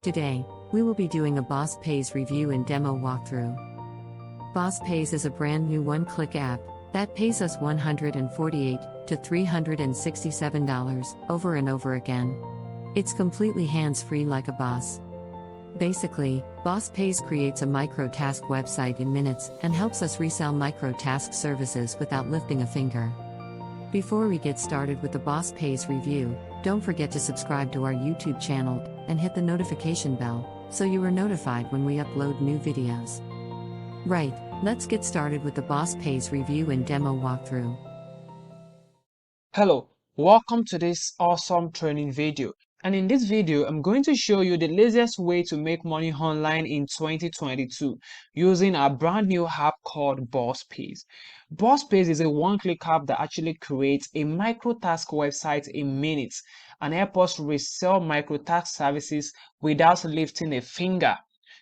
Today, we will be doing a BossPayz review and demo walkthrough. BossPayz is a brand new one-click app that pays us $148 to $367 over and over again. It's completely hands-free like a boss. Basically, BossPayz creates a micro task website in minutes and helps us resell micro task services without lifting a finger. Before we get started with the BossPayz review, don't forget to subscribe to our YouTube channel and hit the notification bell so you are notified when we upload new videos. Right, let's get started with the BossPayz review and demo walkthrough. Hello, welcome to this awesome training video. And in this video, I'm going to show you the laziest way to make money online in 2022 using a brand new app called BossPayz. BossPayz is a one-click app that actually creates a micro task website in minutes and helps us resell micro task services without lifting a finger.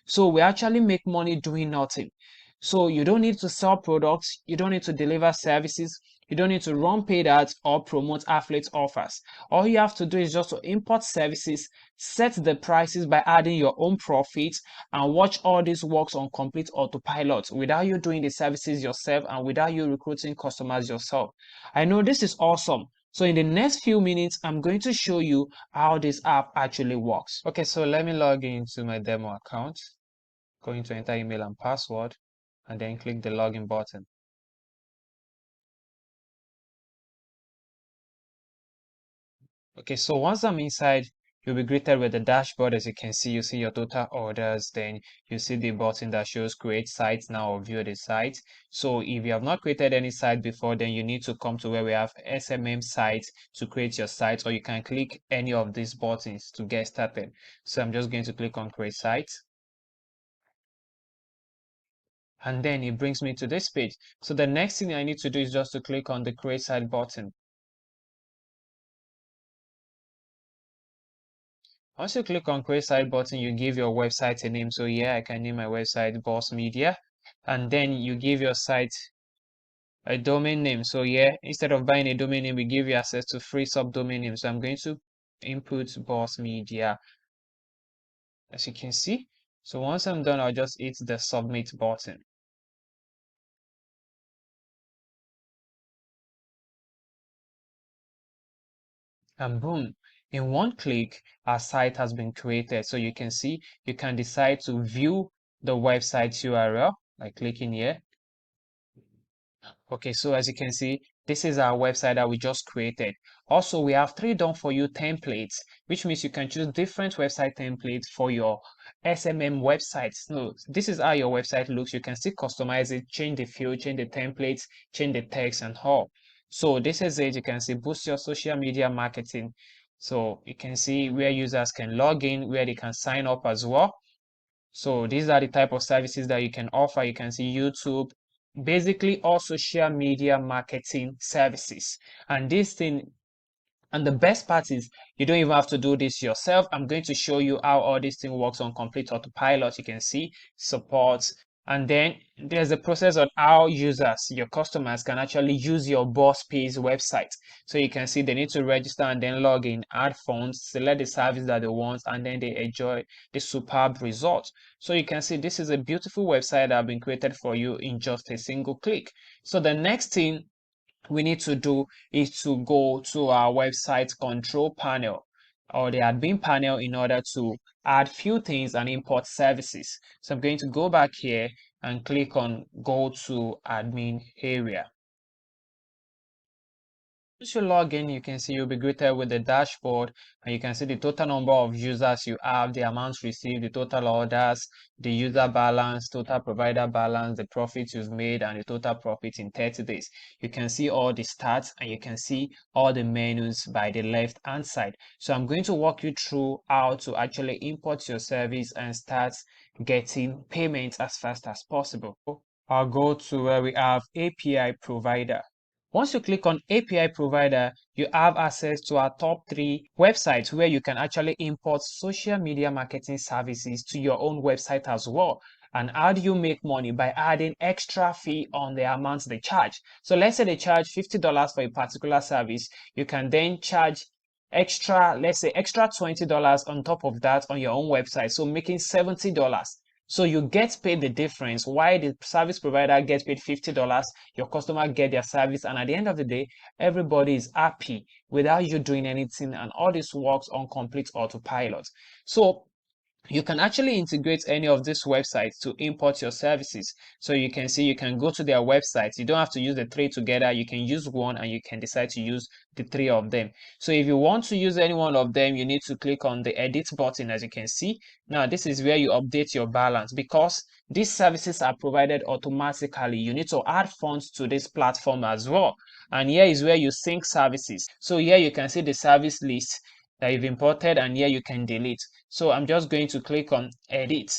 So we actually make money doing nothing. So you don't need to sell products, you don't need to deliver services, you don't need to run paid ads or promote affiliate offers. All you have to do is just to import services, set the prices by adding your own profits, and watch all this works on complete autopilot without you doing the services yourself and without you recruiting customers yourself. I know this is awesome. So in the next few minutes, I'm going to show you how this app actually works. Okay, so let me log into my demo account. Going to enter email and password and then click the login button. Okay, so once I'm inside, you'll be greeted with the dashboard. As you can see, you see your total orders, then you see the button that shows create site now or view the site. So if you have not created any site before, then you need to come to where we have SMM site to create your site, or you can click any of these buttons to get started. So I'm just going to click on create site. And then it brings me to this page. So the next thing I need to do is just to click on the create site button. Once you click on create site button, you give your website a name. So here I can name my website Boss Media, and then you give your site a domain name. So here, instead of buying a domain name, we give you access to free subdomain name. So I'm going to input Boss Media, as you can see. So once I'm done, I'll just hit the submit button. And boom, in one click, our site has been created. So you can see, you can decide to view the website URL by clicking here. Okay, so as you can see, this is our website that we just created. Also, we have 3 done for you templates, which means you can choose different website templates for your SMM websites. So this is how your website looks. You can still customize it, change the field, change the templates, change the text and all. So this is it. You can see boost your social media marketing. So you can see where users can log in, where they can sign up as well. So these are the type of services that you can offer. You can see YouTube, basically all social media marketing services. And this thing, and the best part is you don't even have to do this yourself. I'm going to show you how all this thing works on complete autopilot. You can see support. And then there's a process on how users, your customers, can actually use your BossPayz website. So you can see they need to register and then log in, add funds, select the service that they want, and then they enjoy the superb result. So you can see this is a beautiful website that has been created for you in just a single click. So the next thing we need to do is to go to our website control panel or the admin panel in order to add few things and import services. So I'm going to go back here and click on go to admin area. Once you log in, you can see you'll be greeted with the dashboard, and you can see the total number of users you have, the amounts received, the total orders, the user balance, total provider balance, the profits you've made, and the total profit in 30 days. You can see all the stats and you can see all the menus by the left hand side. So I'm going to walk you through how to actually import your service and start getting payments as fast as possible. I'll go to where we have API provider. Once you click on API provider, you have access to our top 3 websites where you can actually import social media marketing services to your own website as well. And how do you make money? By adding extra fee on the amounts they charge. So let's say they charge $50 for a particular service. You can then charge extra, let's say extra $20 on top of that on your own website, so making $70. So you get paid the difference. Why the service provider gets paid $50, your customer get their service, and at the end of the day, everybody is happy without you doing anything, and all this works on complete autopilot. So you can actually integrate any of these websites to import your services. So you can see, you can go to their websites. You don't have to use the three together. You can use one, and you can decide to use the three of them. So if you want to use any one of them, you need to click on the edit button, as you can see. Now, this is where you update your balance, because these services are provided automatically. You need to add funds to this platform as well. And here is where you sync services. So here you can see the service list that you've imported, and here you can delete. So I'm just going to click on edit.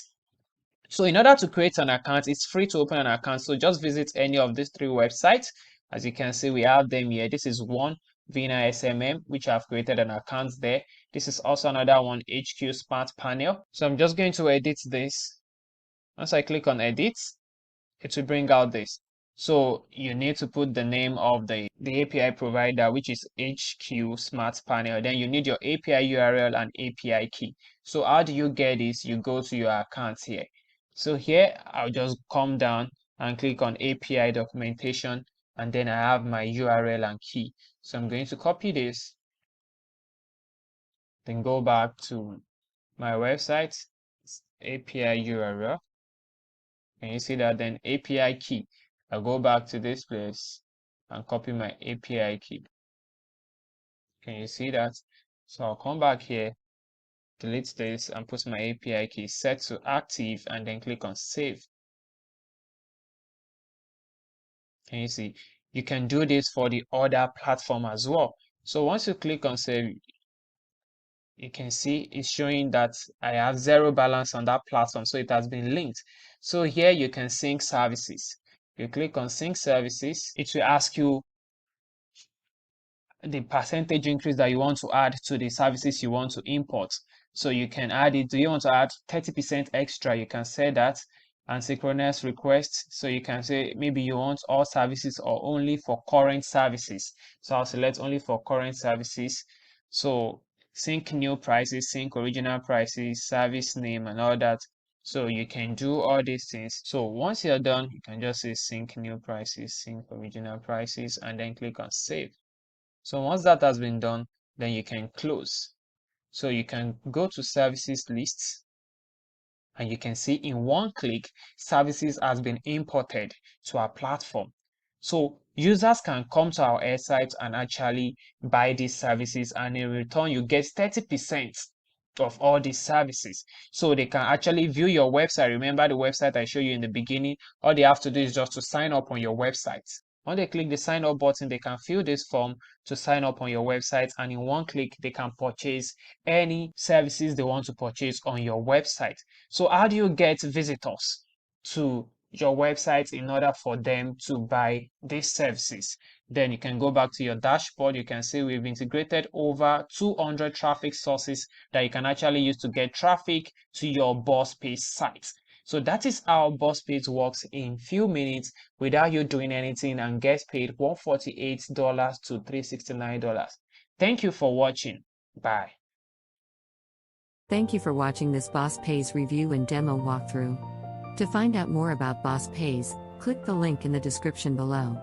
So in order to create an account, it's free to open an account. So just visit any of these three websites. As you can see, we have them here. This is one, Vina SMM, which I've created an account there. This is also another one, HQ Smart Panel. So I'm just going to edit this. Once I click on edit, it will bring out this. So you need to put the name of the API provider, which is HQ Smart Panel. Then you need your API URL and API key. So how do you get this? You go to your account here. So here, I'll just come down and click on API documentation, and then I have my URL and key. So I'm going to copy this, then go back to my website, API URL. Can you see that? Then API key. I'll go back to this place and copy my API key. Can you see that? So I'll come back here, delete this, and put my API key set to active, and then click on save. Can you see? You can do this for the other platform as well. So once you click on save, you can see it's showing that I have zero balance on that platform, so it has been linked. So here you can sync services. You click on sync services, it will ask you the percentage increase that you want to add to the services you want to import. So you can add it. Do you want to add 30% extra? You can say that. And synchronous requests. So you can say maybe you want all services or only for current services. So I'll select only for current services. So sync new prices, sync original prices, service name, and all that. So you can do all these things. So once you're done, you can just say sync new prices, sync original prices, and then click on save. So once that has been done, then you can close. So you can go to services lists, and you can see in one click, services has been imported to our platform. So users can come to our website and actually buy these services, and in return, you get 30% of all these services. So they can actually view your website. Remember the website I showed you in the beginning? All they have to do is just to sign up on your website. When they click the sign up button, they can fill this form to sign up on your website, and in one click, they can purchase any services they want to purchase on your website. So how do you get visitors to your website in order for them to buy these services? Then you can go back to your dashboard. You can see we've integrated over 200 traffic sources that you can actually use to get traffic to your BossPayz site. So that is how BossPayz works in few minutes without you doing anything, and gets paid $148 to $369. Thank you for watching. Bye. Thank you for watching this BossPayz review and demo walkthrough. To find out more about BossPayz, click the link in the description below.